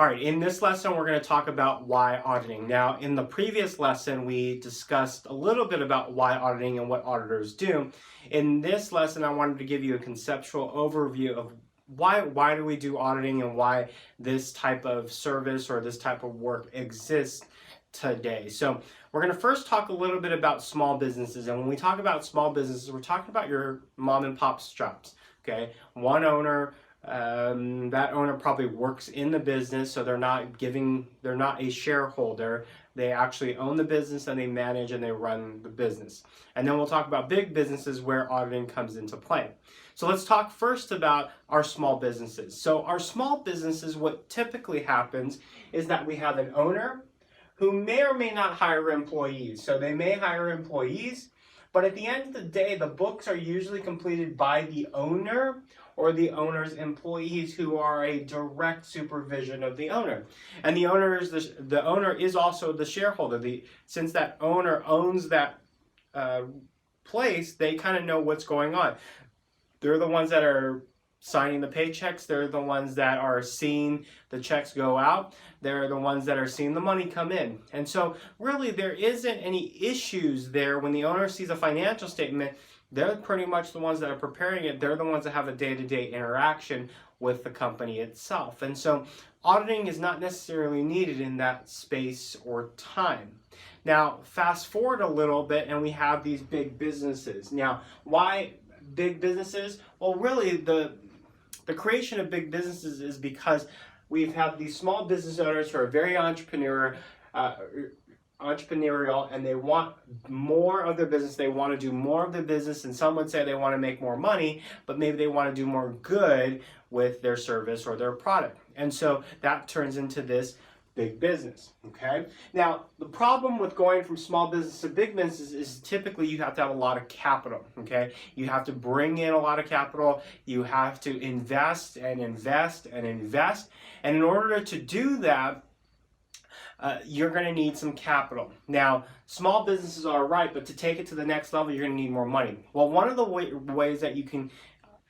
All right, in this lesson, we're going to talk about why auditing. Now, in the previous lesson, we discussed a little bit about why auditing and what auditors do. In this lesson, I wanted to give you a conceptual overview of why do we do auditing and why this type of service or this type of work exists today. So we're going to first talk a little bit about small businesses. And when we talk about small businesses, we're talking about your mom and pop shops, okay? One owner, that owner probably works in the business, so they're not a shareholder. They actually own the business and they manage and they run the business. And then we'll talk about big businesses where auditing comes into play. So let's talk first about our small businesses. So our small businesses, what typically happens is that we have an owner who may or may not hire employees. So they may hire employees, but at the end of the day, the books are usually completed by the owner or the owner's employees who are a direct supervision of the owner. And the owner is also the shareholder. Since that owner owns that place, they kind of know what's going on. They're the ones that are signing the paychecks. They're the ones that are seeing the checks go out. They're the ones that are seeing the money come in. And so really there isn't any issues there. When the owner sees a financial statement, they're pretty much the ones that are preparing it. They're the ones that have a day-to-day interaction with the company itself. And so auditing is not necessarily needed in that space or time. Now, fast forward a little bit and we have these big businesses. Now, why big businesses? Well, really the creation of big businesses is because we've had these small business owners who are very entrepreneurial and they want more of their business. They want to do more of their business, and some would say they want to make more money, but maybe they want to do more good with their service or their product. And so that turns into this big business, okay? Now, the problem with going from small business to big business is typically you have to have a lot of capital, okay? You have to bring in a lot of capital. You have to invest and invest and invest. And in order to do that, you're going to need some capital. Now, small businesses are right, but to take it to the next level, you're going to need more money. Well, one of the ways that you can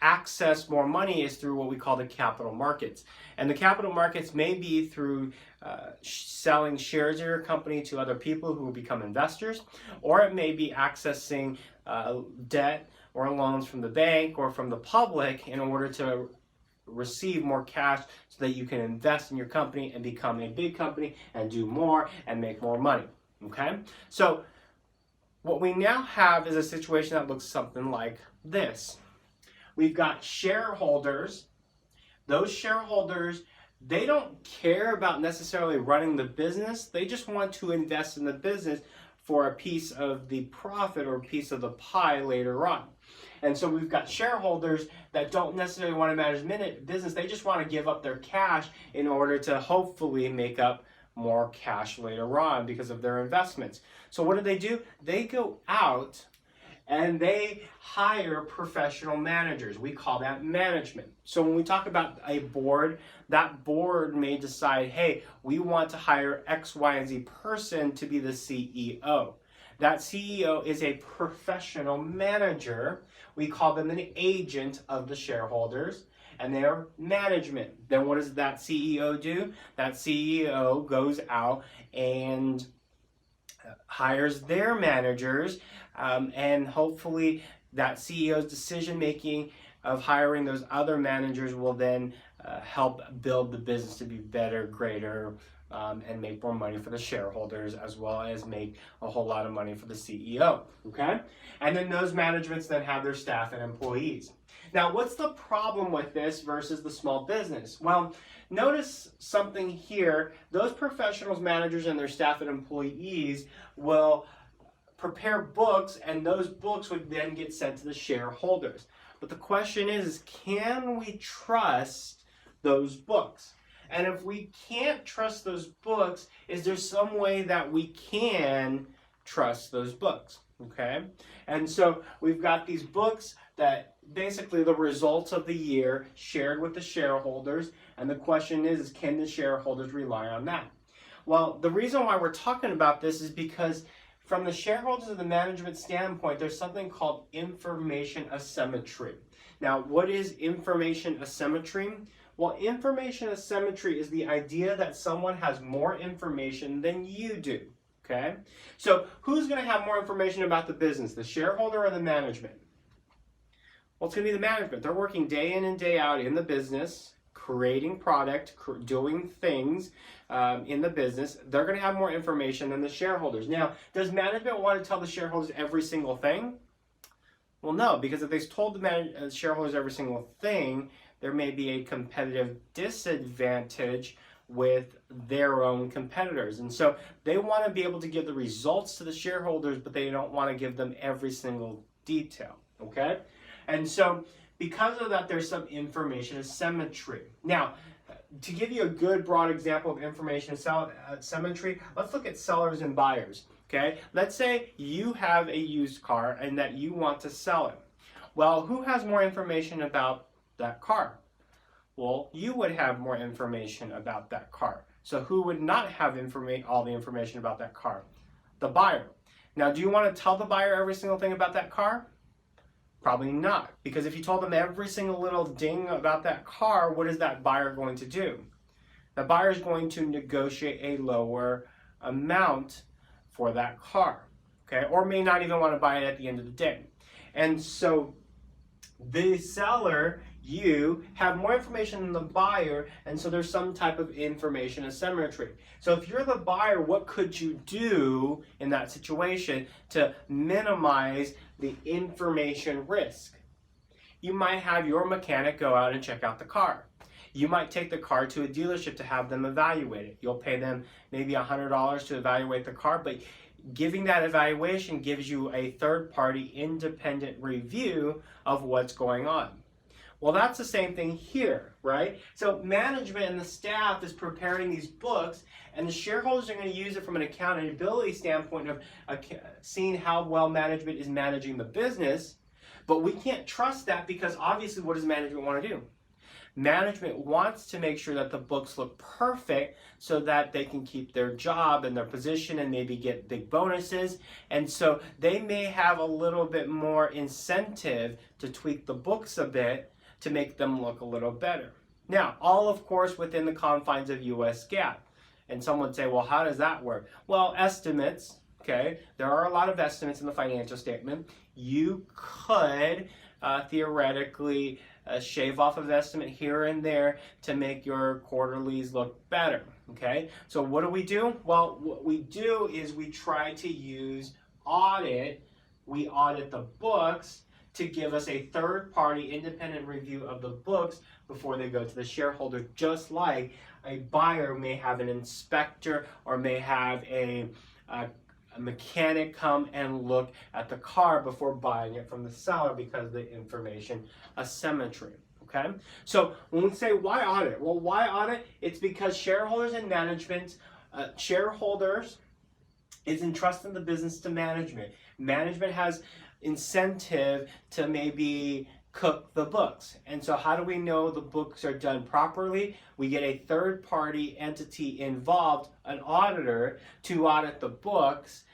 access more money is through what we call the capital markets. And the capital markets may be through selling shares of your company to other people who will become investors, or it may be accessing debt or loans from the bank or from the public in order to receive more cash so that you can invest in your company and become a big company and do more and make more money, okay? So what we now have is a situation that looks something like this. We've got shareholders. Those shareholders, they don't care about necessarily running the business. They just want to invest in the business for a piece of the profit or a piece of the pie later on. And so we've got shareholders that don't necessarily want to manage business. They just want to give up their cash in order to hopefully make up more cash later on because of their investments. So what do? They go out and they hire professional managers. We call that management. So when we talk about a board, that board may decide, hey, we want to hire X, Y, and Z person to be the CEO. That CEO is a professional manager. We call them an agent of the shareholders, and they're management. Then what does that CEO do? That CEO goes out and hires their managers, and hopefully that CEO's decision making of hiring those other managers will then help build the business to be better, greater, and make more money for the shareholders, as well as make a whole lot of money for the CEO, okay? And then those managements then have their staff and employees. Now, what's the problem with this versus the small business? Well, notice something here. Those professionals, managers, and their staff and employees will prepare books, and those books would then get sent to the shareholders. But the question is can we trust those books? And if we can't trust those books, is there some way that we can trust those books? Okay? And so we've got these books that basically the results of the year shared with the shareholders, and the question is can the shareholders rely on that? Well, the reason why we're talking about this is because from the shareholders and the management standpoint, there's something called information asymmetry. Now, what is information asymmetry? Well, information asymmetry is the idea that someone has more information than you do. Okay? So who's going to have more information about the business, the shareholder or the management? Well, it's going to be the management. They're working day in and day out in the business, creating product, doing things in the business. They're going to have more information than the shareholders. Now, does management want to tell the shareholders every single thing? Well, no, because if they told the shareholders every single thing, there may be a competitive disadvantage with their own competitors. And so they want to be able to give the results to the shareholders, but they don't want to give them every single detail, okay? And so because of that, there's some information asymmetry. Now, to give you a good broad example of information asymmetry, let's look at sellers and buyers. Okay, let's say you have a used car and that you want to sell it. Well, who has more information about that car? Well, you would have more information about that car. So who would not have all the information about that car? The buyer. Now, do you want to tell the buyer every single thing about that car? Probably not, because if you told them every single little ding about that car, what is that buyer going to do? The buyer is going to negotiate a lower amount for that car, okay? Or may not even want to buy it at the end of the day. And so the seller, you, have more information than the buyer, and so there's some type of information asymmetry. So if you're the buyer, what could you do in that situation to minimize the information risk? You might have your mechanic go out and check out the car. You might take the car to a dealership to have them evaluate it. You'll pay them maybe $100 to evaluate the car, but giving that evaluation gives you a third-party independent review of what's going on. Well, that's the same thing here, right? So management and the staff is preparing these books, and the shareholders are going to use it from an accountability standpoint of seeing how well management is managing the business. But we can't trust that because obviously what does management want to do? Management wants to make sure that the books look perfect so that they can keep their job and their position and maybe get big bonuses. And so they may have a little bit more incentive to tweak the books a bit to make them look a little better. Now, all of course within the confines of US GAAP. And someone would say, well, how does that work? Well, estimates, okay? There are a lot of estimates in the financial statement. You could theoretically shave off of estimate here and there to make your quarterlies look better, okay? So what do? Well, what we do is we try to use audit. We audit the books to give us a third-party independent review of the books before they go to the shareholder, just like a buyer may have an inspector or may have a mechanic come and look at the car before buying it from the seller because of the information asymmetry. Okay? So when we say why audit? Well, why audit? It's because shareholders and management, shareholders is entrusting the business to management. Management has incentive to maybe cook the books. And so how do we know the books are done properly? We get a third-party entity involved, an auditor, to audit the books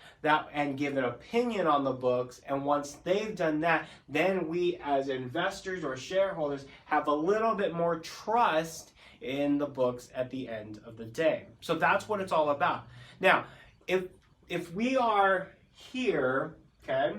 and give an opinion on the books. And once they've done that, then we as investors or shareholders have a little bit more trust in the books at the end of the day. So that's what it's all about. Now, if we are here, okay,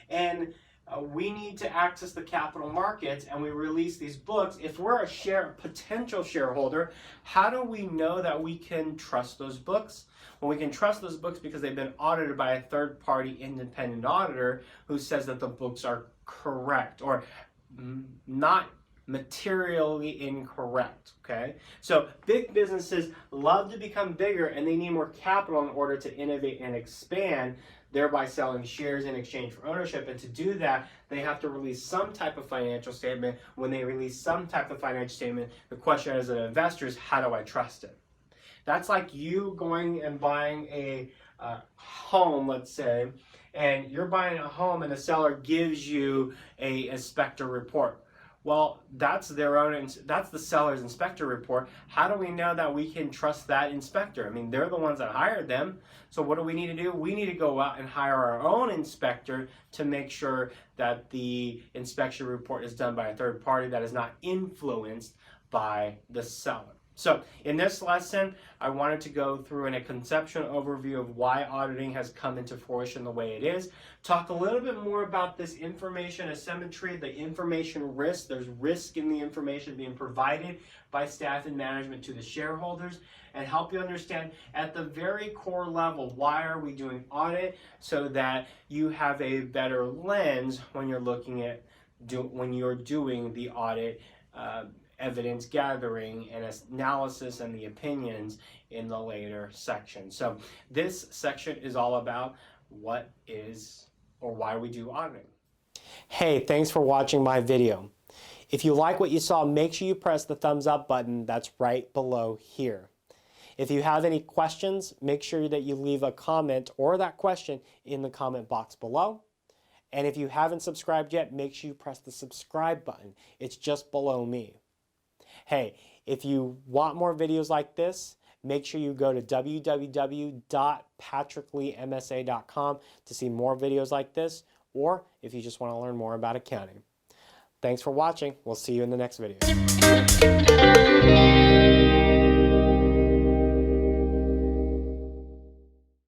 and we need to access the capital markets and we release these books, if we're a potential shareholder, how do we know that we can trust those books? Well, we can trust those books because they've been audited by a third-party independent auditor who says that the books are correct or not materially incorrect, okay? So big businesses love to become bigger and they need more capital in order to innovate and expand, thereby selling shares in exchange for ownership. And to do that, they have to release some type of financial statement. When they release some type of financial statement, the question as an investor is, how do I trust it? That's like you going and buying a home, let's say, and you're buying a home and the seller gives you a inspector report. Well, that's their own, that's the seller's inspector report. How do we know that we can trust that inspector? I mean, they're the ones that hired them. So what do we need to do? We need to go out and hire our own inspector to make sure that the inspection report is done by a third party that is not influenced by the seller. So in this lesson, I wanted to go through in a conceptual overview of why auditing has come into fruition the way it is, talk a little bit more about this information asymmetry, the information risk. There's risk in the information being provided by staff and management to the shareholders, and help you understand at the very core level, why are we doing audit, so that you have a better lens when you're looking at, when you're doing the audit, evidence gathering and analysis and the opinions in the later section. So this section is all about what is or why we do auditing. Hey, thanks for watching my video. If you like what you saw, make sure you press the thumbs up button that's right below here. If you have any questions, make sure that you leave a comment or that question in the comment box below. And if you haven't subscribed yet, make sure you press the subscribe button. It's just below me. Hey, if you want more videos like this, make sure you go to www.patrickleemsa.com to see more videos like this, or if you just want to learn more about accounting. Thanks for watching. We'll see you in the next video.